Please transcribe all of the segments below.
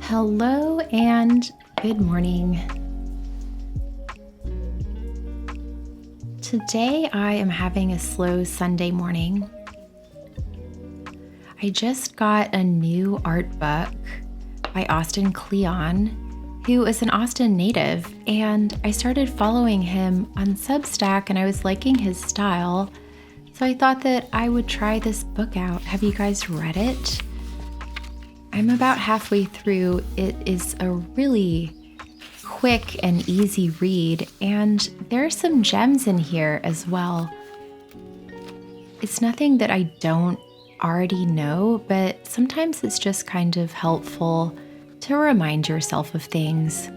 Hello and good morning. Today I am having a slow Sunday morning. I just got a new art book by Austin Kleon, who is an Austin native, and I started following him on Substack and I was liking his style, so I thought that I would try this book out. Have you guys read it? I'm about halfway through. It is a really quick and easy read, and there are some gems in here as well. It's nothing that I don't already know, but sometimes it's just kind of helpful to remind yourself of things.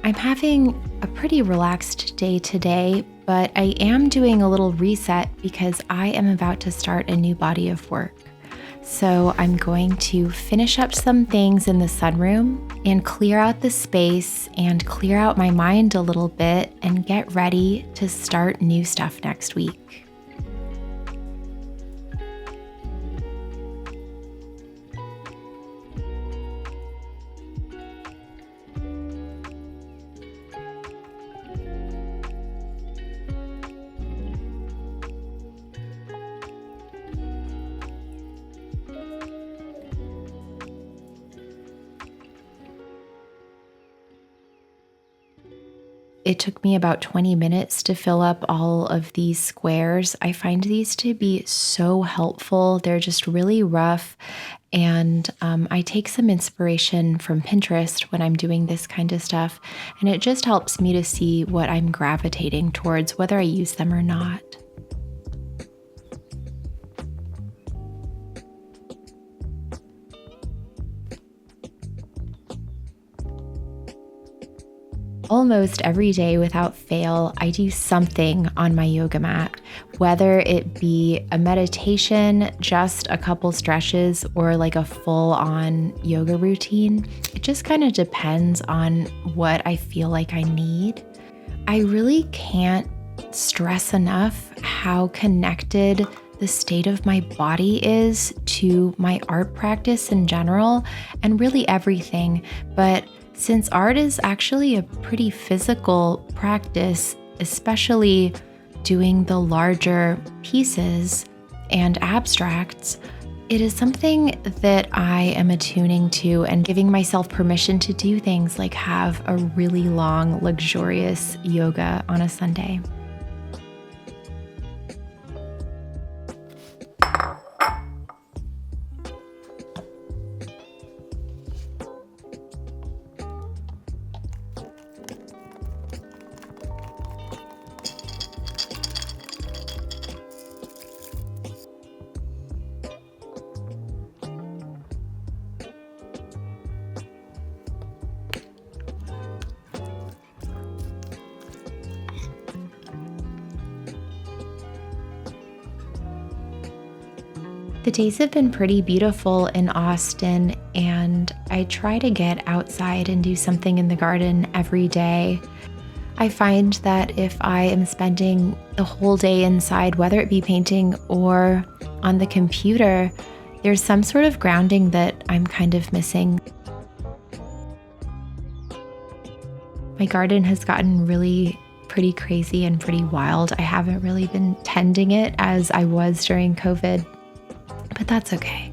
I'm having a pretty relaxed day today, but I am doing a little reset because I am about to start a new body of work. So I'm going to finish up some things in the sunroom and clear out the space and clear out my mind a little bit and get ready to start new stuff next week. It took me about 20 minutes to fill up all of these squares. I find these to be so helpful. They're just really rough, and I take some inspiration from Pinterest when I'm doing this kind of stuff, and it just helps me to see what I'm gravitating towards, whether I use them or not. Almost every day without fail, I do something on my yoga mat, whether it be a meditation, just a couple stretches, or like a full-on yoga routine. It just kind of depends on what I feel like I need. I really can't stress enough how connected the state of my body is to my art practice in general, and really everything. But since art is actually a pretty physical practice, especially doing the larger pieces and abstracts, it is something that I am attuning to and giving myself permission to do things like have a really long, luxurious yoga on a Sunday. The days have been pretty beautiful in Austin, and I try to get outside and do something in the garden every day. I find that if I am spending the whole day inside, whether it be painting or on the computer, there's some sort of grounding that I'm kind of missing. My garden has gotten really pretty crazy and pretty wild. I haven't really been tending it as I was during COVID, but that's okay.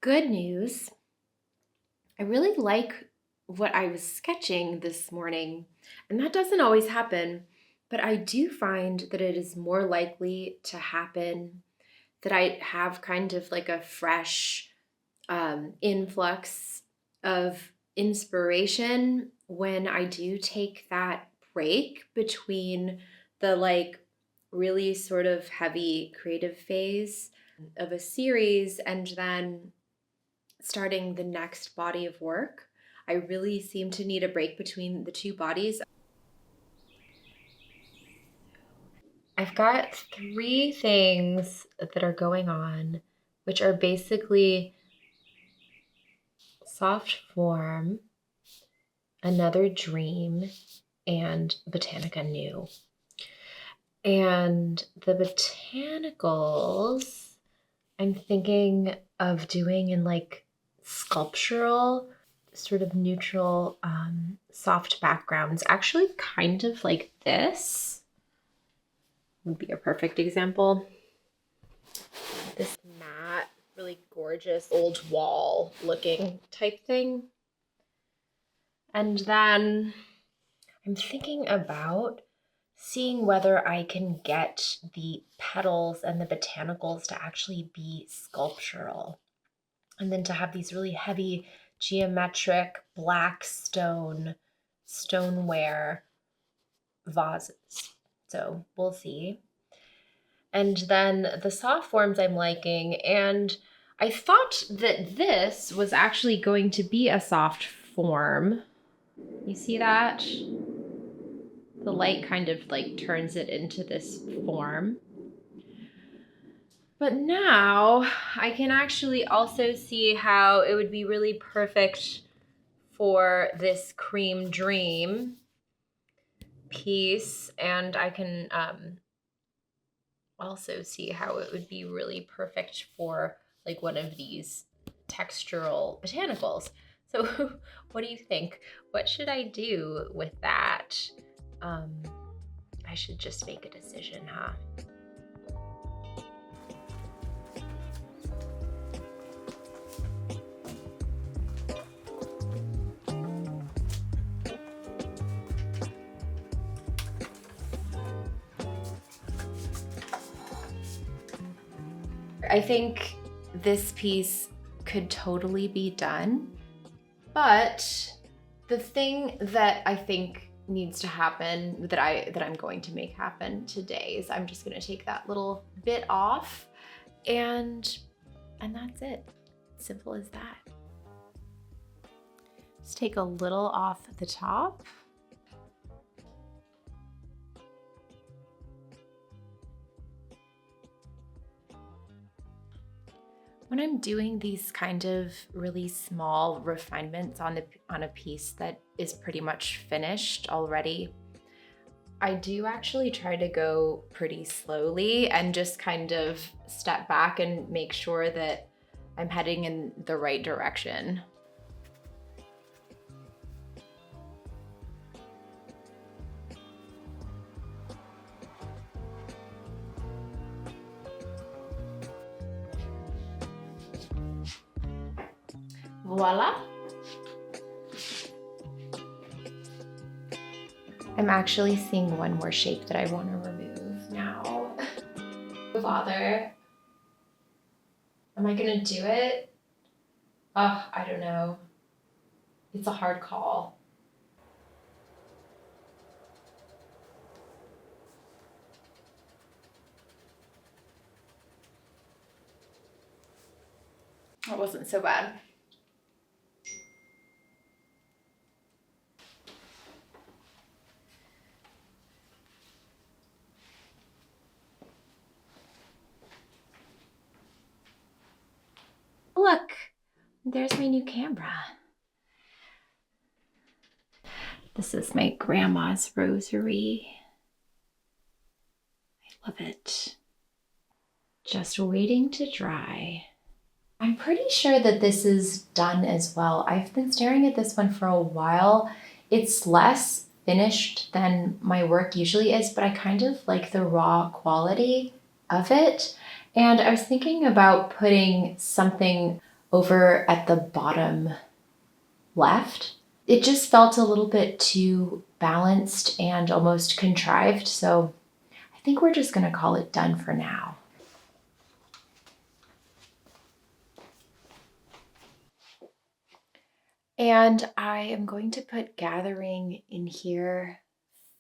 Good news. I really like what I was sketching this morning, and that doesn't always happen, but I do find that it is more likely to happen that I have kind of like a fresh influx of inspiration when I do take that break between the like really sort of heavy creative phase of a series and then starting the next body of work. I really seem to need a break between the two bodies. I've got 3 things that are going on, which are basically soft form, another dream, and Botanica New. And the botanicals I'm thinking of doing in like sculptural, sort of neutral, soft backgrounds. Actually, kind of like this would be a perfect example. This matte, really gorgeous old wall looking type thing. And then I'm thinking about seeing whether I can get the petals and the botanicals to actually be sculptural. And then to have these really heavy geometric black stoneware vases. So we'll see. And then the soft forms I'm liking. And I thought that this was actually going to be a soft form. You see that? The light kind of like turns it into this form. But now I can actually also see how it would be really perfect for this cream dream piece. And I can also see how it would be really perfect for like one of these textural botanicals. So what do you think? What should I do with that? I should just make a decision, huh? I think this piece could totally be done, but the thing that I think needs to happen, that I'm going to make happen today, is I'm just going to take that little bit off, and that's it. Simple as that. Just take a little off the top. When I'm doing these kind of really small refinements on a piece that is pretty much finished already, I do actually try to go pretty slowly and just kind of step back and make sure that I'm heading in the right direction. Voila. I'm actually seeing one more shape that I want to remove now. Father, am I gonna do it? Oh, I don't know. It's a hard call. It wasn't so bad. Look, there's my new camera. This is my grandma's rosary. I love it. Just waiting to dry. I'm pretty sure that this is done as well. I've been staring at this one for a while. It's less finished than my work usually is, but I kind of like the raw quality of it. And I was thinking about putting something over at the bottom left. It just felt a little bit too balanced and almost contrived, so I think we're just gonna call it done for now. And I am going to put gathering in here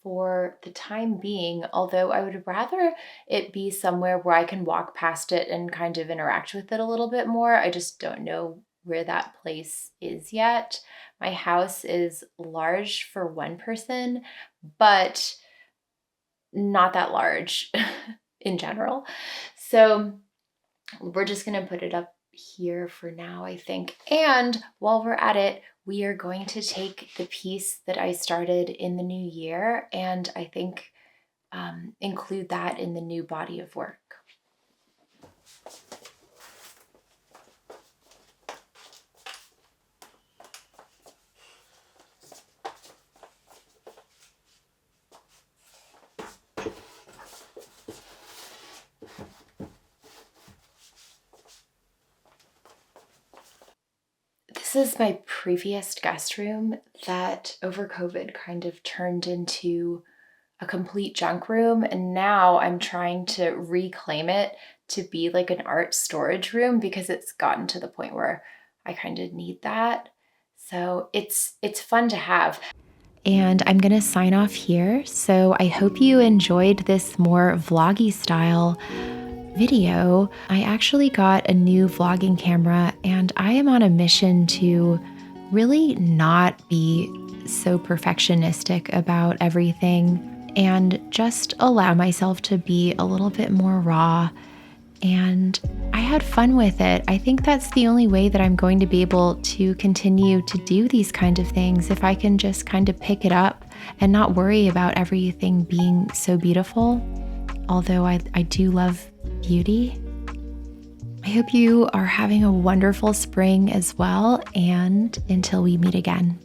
for the time being, although I would rather it be somewhere where I can walk past it and kind of interact with it a little bit more. I just don't know where that place is yet. My house is large for one person, but not that large in general. So we're just gonna put it up here for now, I think. And while we're at it, we are going to take the piece that I started in the new year and I think include that in the new body of work. This is my previous guest room that over COVID kind of turned into a complete junk room, and now I'm trying to reclaim it to be like an art storage room because it's gotten to the point where I kind of need that. So it's fun to have. And I'm going to sign off here. So I hope you enjoyed this more vloggy style video. I actually got a new vlogging camera and I am on a mission to really not be so perfectionistic about everything and just allow myself to be a little bit more raw. And I had fun with it. I think that's the only way that I'm going to be able to continue to do these kind of things, if I can just kind of pick it up and not worry about everything being so beautiful. Although I do love beauty. I hope you are having a wonderful spring as well, and until we meet again.